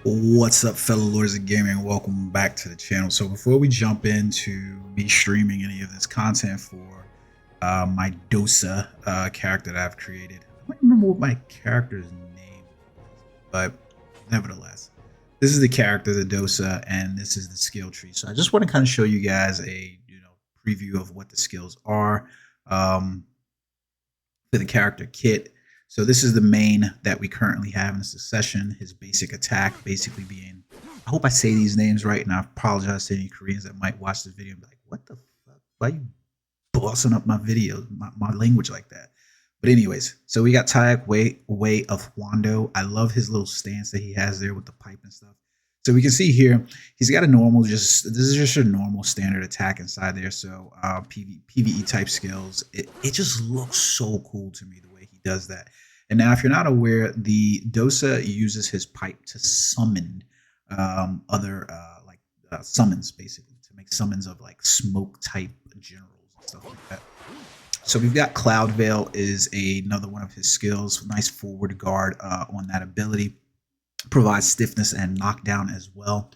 What's up, fellow lords of gaming? Welcome back to the channel. So before we jump into me streaming any of this content for my Dosa character that I've created, I don't remember what my character's name was, but nevertheless, this is the character, the Dosa, and this is the skill tree. So I just want to kind of show you guys a preview of what the skills are for the character kit. So this is the main that we currently have in succession. His basic attack basically being, I hope I say these names right, and I apologize to any Koreans that might watch this video and be like, what the fuck? Why are you bossing up my videos, my language like that? But anyways, so we got Tayak Way of Wando. I love his little stance that he has there with the pipe and stuff. So we can see here, he's got a normal, this is just a normal standard attack inside there. So PvE type skills, it just looks so cool to me the way he does that. And now if you're not aware, the Dosa uses his pipe to summon other summons, basically, to make summons of like smoke type generals and stuff like that. So we've got Cloud Veil is another one of his skills. Nice forward guard on that ability. Provides stiffness and knockdown as well.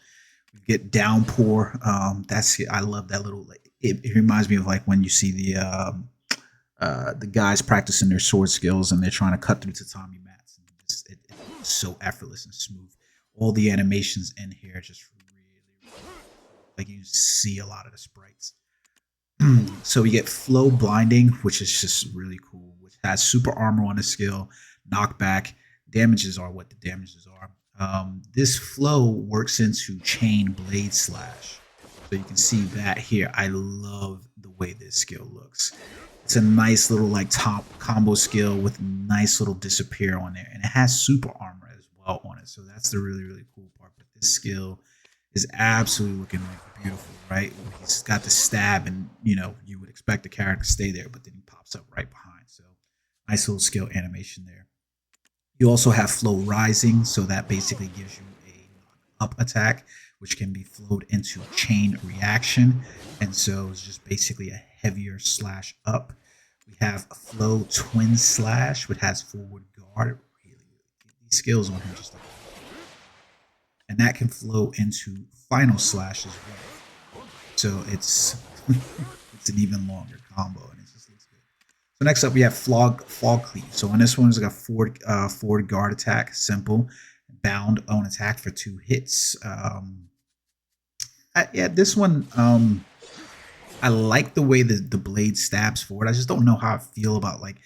We get Downpour. I love that little. It reminds me of like when you see the guys practicing their sword skills and they're trying to cut through tatami mats. It's so effortless and smooth. All the animations in here are just really like you see a lot of the sprites. So we get Flow Blinding, which is just really cool, which has super armor on the skill, knockback. Damages are what the damages are. This flow works into Chain Blade Slash. So you can see that here. I love the way this skill looks. It's a nice little like top combo skill with nice little disappear on there. And it has super armor as well on it. So that's the really cool part. But this skill is absolutely looking like beautiful, right? He's got the stab and, you would expect the character to stay there, but then he pops up right behind. So nice little skill animation there. You also have Flow Rising, so that basically gives you a up attack, which can be flowed into Chain Reaction. And so it's just basically a heavier slash up. We have Flow Twin Slash, which has forward guard. Really get these skills on here just like that. And that can flow into Final Slash as well. So it's it's an even longer combo, and it just looks good. So next up, we have Fog Cleave. So on this one, it's got forward guard attack, simple, bound on attack for 2 hits. Yeah, this one, I like the way the blade stabs forward. I just don't know how I feel about like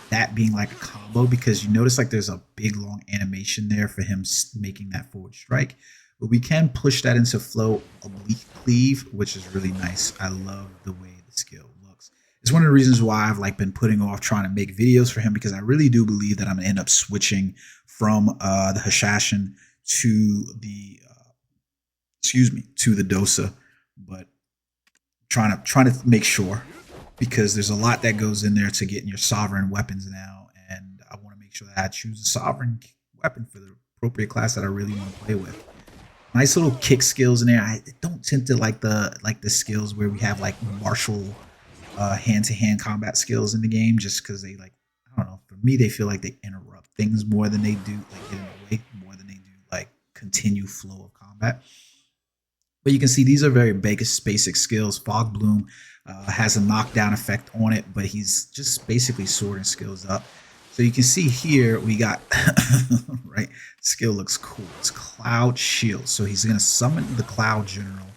that being like a combo, because you notice like there's a big long animation there for him making that forward strike. But we can push that into Flow Oblique Cleave, which is really nice. I love the way the skill looks. It's one of the reasons why I've like been putting off trying to make videos for him, because I really do believe that I'm gonna end up switching from the Hashashin to the to the Dosa, but trying to make sure, because there's a lot that goes in there to getting your sovereign weapons now, and I want to make sure that I choose a sovereign weapon for the appropriate class that I really want to play with. Nice little kick skills in there. I don't tend to like the skills where we have like martial hand-to-hand combat skills in the game, just because they like, I don't know, for me they feel like they interrupt things more than they do like get in the way, more than they do like continue flow of combat. But you can see these are very basic skills. Fog Bloom has a knockdown effect on it, but he's just basically swording skills up. So you can see here we got right, skill looks cool. It's Cloud Shield. So he's going to summon the Cloud General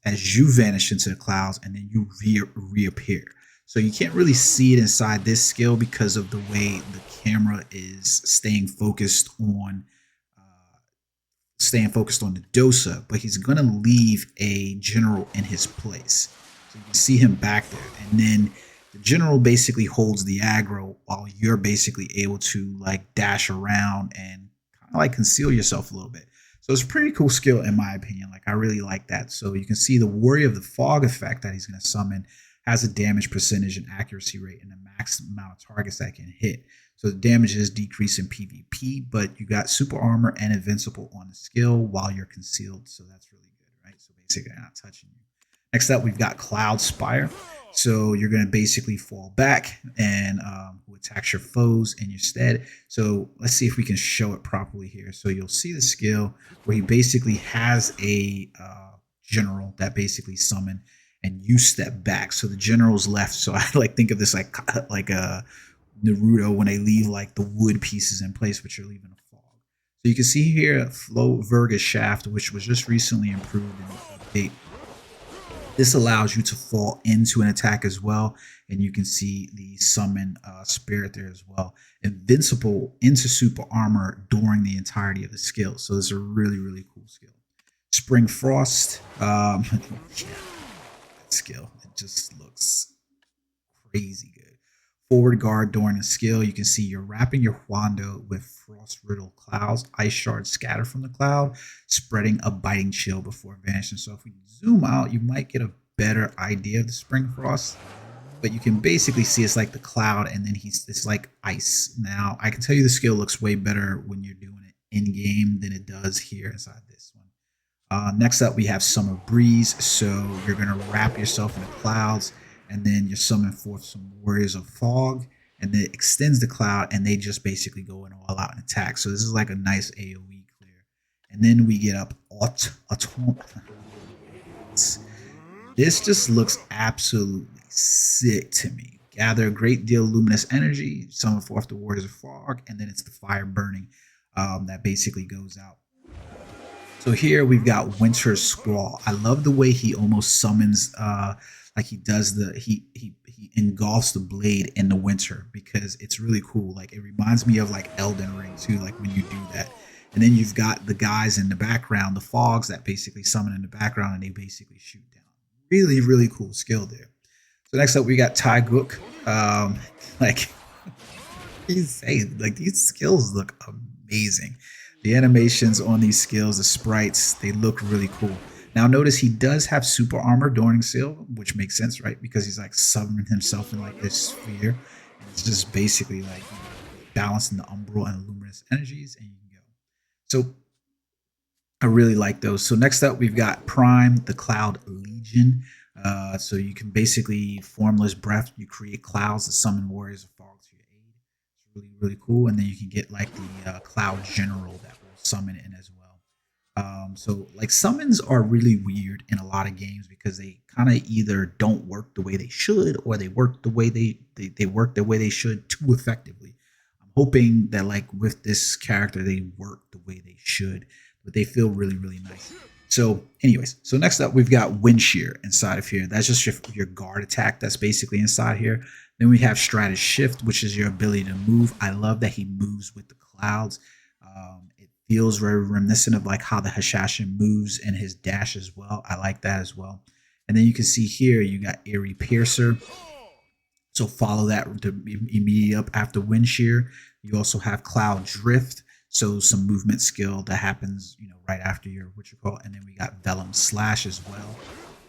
as you vanish into the clouds, and then you reappear. So you can't really see it inside this skill because of the way the camera is staying focused on the Dosa, but he's going to leave a general in his place. So you can see him back there. And then the general basically holds the aggro while you're basically able to like dash around and kind of like conceal yourself a little bit. So it's a pretty cool skill in my opinion. Like I really like that. So you can see the Warrior of the Fog effect that he's going to summon has a damage percentage and accuracy rate and the max amount of targets that can hit. So the damage is decreased in PvP, but you got super armor and invincible on the skill while you're concealed. So that's really good, right? So basically, they're not touching you. Next up, we've got Cloud Spire. So you're going to basically fall back and attack your foes in your stead. So let's see if we can show it properly here. So you'll see the skill where he basically has a general that basically summon, and you step back. So the general's left. So I like think of this like a Naruto when they leave like the wood pieces in place, but you're leaving a fog. So you can see here Flow Verga's Shaft, which was just recently improved in the update. This allows you to fall into an attack as well, and you can see the summon spirit there as well. Invincible into super armor during the entirety of the skill. So this is a really, really cool skill. Spring Frost, yeah, that skill, it just looks crazy good. Forward guard during the skill, you can see you're wrapping your Huando with frost riddled clouds. Ice shards scatter from the cloud, spreading a biting chill before vanishing. So if we zoom out, you might get a better idea of the Spring Frost, but you can basically see it's like the cloud, and then it's like ice. Now I can tell you the skill looks way better when you're doing it in game than it does here inside this one. Next up, we have Summer Breeze. So you're gonna wrap yourself in the clouds, and then you summon forth some Warriors of Fog, and then it extends the cloud, and they just basically go in all out and attack. So this is like a nice AoE clear. And then we get up This just looks absolutely sick to me. Gather a great deal of luminous energy, summon forth the Warriors of Fog, and then it's the fire burning that basically goes out. So here we've got Winter Squall. I love the way he almost summons like he does he engulfs the blade in the winter, because it's really cool. Like it reminds me of like Elden Ring too, like when you do that. And then you've got the guys in the background, the fogs that basically summon in the background, and they basically shoot down. Really, really cool skill there. So next up we got Tai Gook. Like he's saying, like these skills look amazing. The animations on these skills, the sprites, they look really cool. Now notice he does have super armor during seal, which makes sense, right? Because he's like summoning himself in like this sphere. And it's just basically like balancing the umbral and luminous energies, and you can go. So I really like those. So next up we've got Prime, the Cloud Legion. So you can basically Formless Breath, you create clouds to summon Warriors of Fog to your aid. It's really, really cool. And then you can get like the Cloud General that will summon in as well. So like summons are really weird in a lot of games, because they kind of either don't work the way they should, or they work the way they work the way they should too effectively. I'm hoping that like with this character they work the way they should, but they feel really, really nice. So anyways, so next up we've got Wind Shear inside of here. That's just your guard attack that's basically inside here. Then we have Stratus Shift, which is your ability to move. I love that he moves with the clouds. It feels very reminiscent of like how the Hashashin moves in his dash as well. I like that as well. And then you can see here you got Eerie Piercer. So follow that immediately up after Wind Shear. You also have Cloud Drift. So some movement skill that happens, right after your and then we got Vellum Slash as well.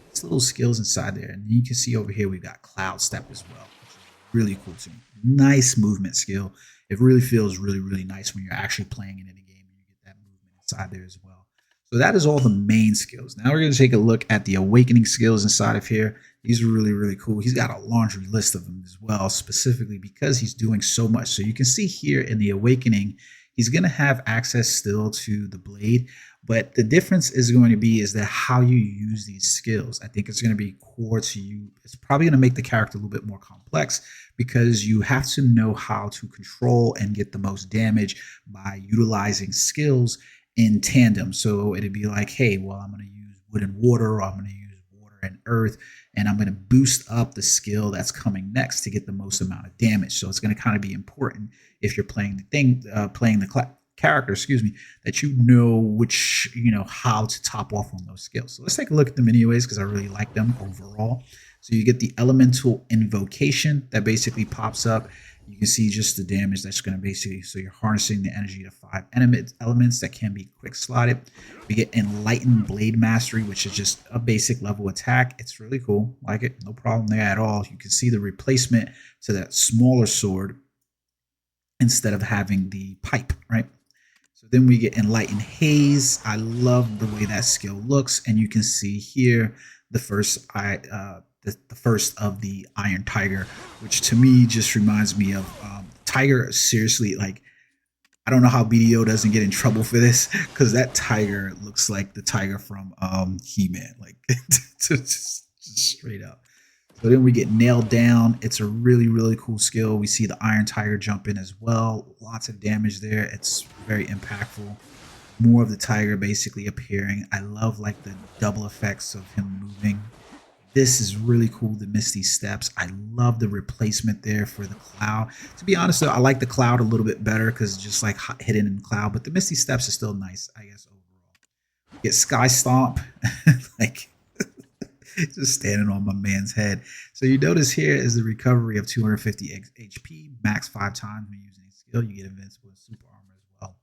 It's little skills inside there. And then you can see over here we've got Cloud Step as well, which is really cool too. Nice movement skill. It really feels really, really nice when you're actually playing it in a game and you get that movement inside there as well. So that is all the main skills. Now we're going to take a look at the awakening skills inside of here. These are really, really cool. He's got a laundry list of them as well, specifically because he's doing so much. So you can see here in the awakening, he's going to have access still to the blade, but the difference is going to be is that how you use these skills. I think it's going to be core to you. It's probably going to make the character a little bit more complex, because you have to know how to control and get the most damage by utilizing skills in tandem. So it'd be like, hey, well, I'm going to use wood and water, or I'm going to use water and earth, and I'm going to boost up the skill that's coming next to get the most amount of damage. So it's going to kind of be important if you're playing the character, that you know which, how to top off on those skills. So let's take a look at them anyways, because I really like them overall. So you get the Elemental Invocation that basically pops up. You can see just the damage that's going to basically, so you're harnessing the energy of 5 elements that can be quick slotted. We get Enlightened Blade Mastery, which is just a basic level attack. It's really cool. Like it. No problem there at all. You can see the replacement to that smaller sword instead of having the pipe, right? So Then we get Enlightened Haze. I love the way that skill looks, and you can see here the first the first of the Iron Tiger, which to me just reminds me of Tiger. Seriously, like, I don't know how BDO doesn't get in trouble for this, because that tiger looks like the tiger from He-Man, like just straight up. So then we get Nailed Down. It's a really, really cool skill. We see the Iron Tiger jump in as well. Lots of damage there. It's very impactful. More of the tiger basically appearing. I love like the double effects of him moving. This is really cool, the Misty Steps. I love the replacement there for the cloud. To be honest, though, I like the cloud a little bit better because it's just like hidden in the cloud, but the Misty Steps is still nice, I guess, overall. Get Sky Stomp, like just standing on my man's head. So you notice here is the recovery of 250 HP, max 5 times when using a skill. You get invincible and super armor as well.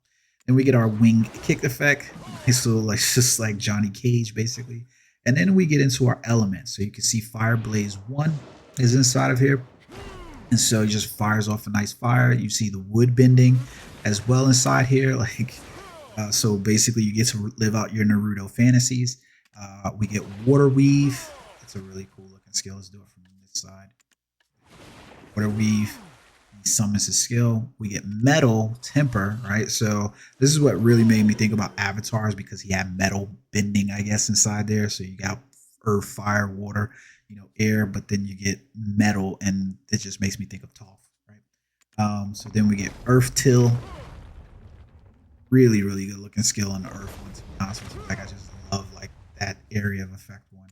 Then we get our wing kick effect. So like just like Johnny Cage, basically. And then we get into our elements. So you can see Fire Blaze 1 is inside of here. And so it just fires off a nice fire. You see the wood bending as well inside here. Like, so basically you get to live out your Naruto fantasies. We get Water Weave. It's a really cool looking skill. Let's do it from this side. Water Weave. He summons his skill. We get Metal Temper, right? So this is what really made me think about avatars, because he had metal bending, I guess, inside there. So you got earth, fire, water, you know, air, but then you get metal, and it just makes me think of Toph, right? So then we get Earth Till. Really, really good looking skill on the earth one, to be honest with you. Like, I just love like that area of effect one.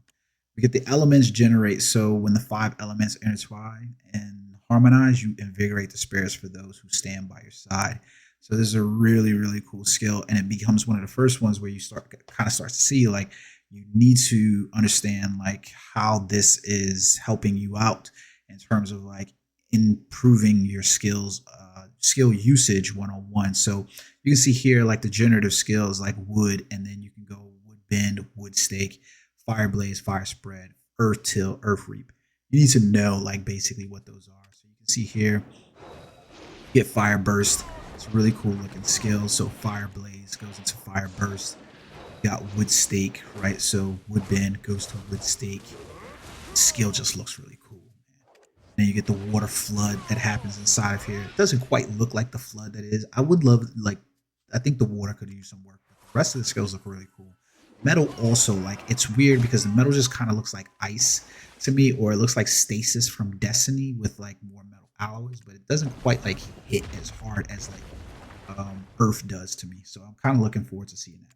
We get the elements generate. So when the 5 elements intertwine and harmonize, you invigorate the spirits for those who stand by your side. So this is a really, really cool skill, and it becomes one of the first ones where you start to see like you need to understand like how this is helping you out in terms of like improving your skills, skill usage one-on-one. So you can see here like the generative skills like wood, and then you can go wood bend, wood stake, fire blaze, fire spread, earth till, earth reap. You need to know like basically what those are. So you can see here, get fire burst. It's a really cool looking skill. So fire blaze goes into fire burst. You got wood stake, right? So wood bend goes to wood stake. The skill just looks really cool. Then you get the water flood that happens inside of here. It doesn't quite look like the flood that is. I would love, like, I think the water could use some work. But the rest of the skills look really cool. Metal also, like, it's weird because the metal just kind of looks like ice to me, or it looks like stasis from Destiny with like more metal alloys, but it doesn't quite like hit as hard as like earth does to me. So I'm kind of looking forward to seeing that.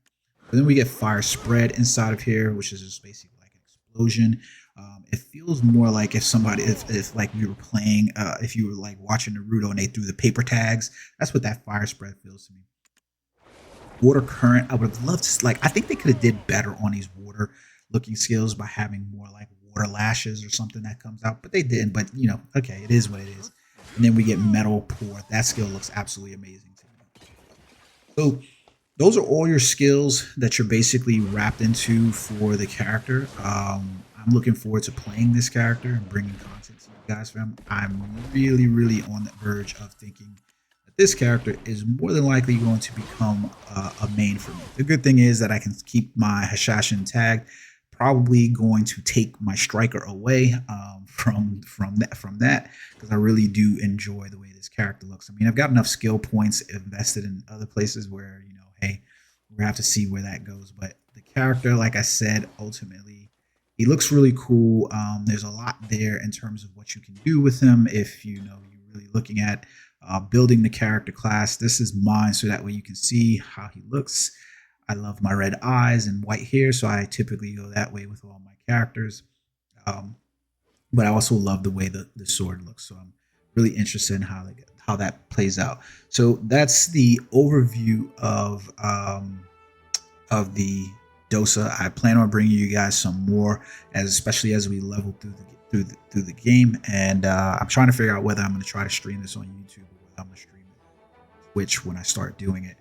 But then we get fire spread inside of here, which is just basically like an explosion. It feels more like if somebody, if like we were playing, if you were like watching Naruto and they threw the paper tags, that's what that fire spread feels to me. Water current, I would have loved to, like, I think they could have did better on these water looking skills by having more like water lashes or something that comes out, but they didn't. But you know, okay, it is what it is. And then we get metal pour. That skill looks absolutely amazing to me. So those are all your skills that you're basically wrapped into for the character. I'm looking forward to playing this character and bringing content to you guys from him. I'm really, really on the verge of thinking that this character is more than likely going to become a main for me. The good thing is that I can keep my Hashashin tagged. Probably going to take my striker away from that because I really do enjoy the way this character looks. I mean, I've got enough skill points invested in other places where, you know, hey, we have to see where that goes. But the character, like I said, ultimately, he looks really cool. There's a lot there in terms of what you can do with him if you know you're really looking at building the character class. This is mine, so that way you can see how he looks. I love my red eyes and white hair, so I typically go that way with all my characters. But I also love the way the sword looks, so I'm really interested in how that plays out. So that's the overview of the Dosa. I plan on bringing you guys some more, especially as we level through the game. And I'm trying to figure out whether I'm going to try to stream this on YouTube or whether I'm going to stream it on Twitch when I start doing it.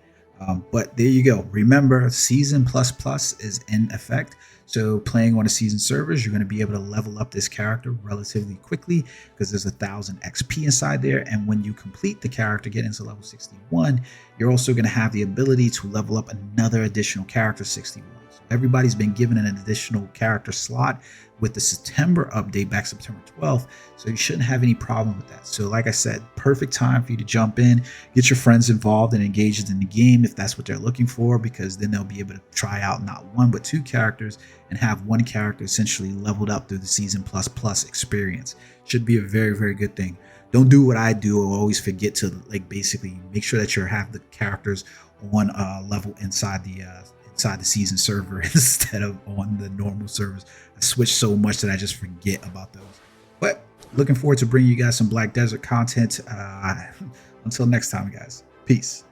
But there you go. Remember, Season Plus Plus is in effect. So playing on a season servers, you're going to be able to level up this character relatively quickly because there's 1,000 XP inside there. And when you complete the character, get into level 61, you're also going to have the ability to level up another additional character, 61. So everybody's been given an additional character slot with the September update back September 12th. So you shouldn't have any problem with that. So like I said, perfect time for you to jump in, get your friends involved and engaged in the game if that's what they're looking for, because then they'll be able to try out not one but two characters and have one character essentially leveled up through the Season Plus Plus experience. Should be a very, very good thing. Don't do what I do or always forget to basically make sure that you have the characters on level inside the season server instead of on the normal servers. I switch so much that I just forget about those. But looking forward to bringing you guys some Black Desert content. Until next time, guys. Peace.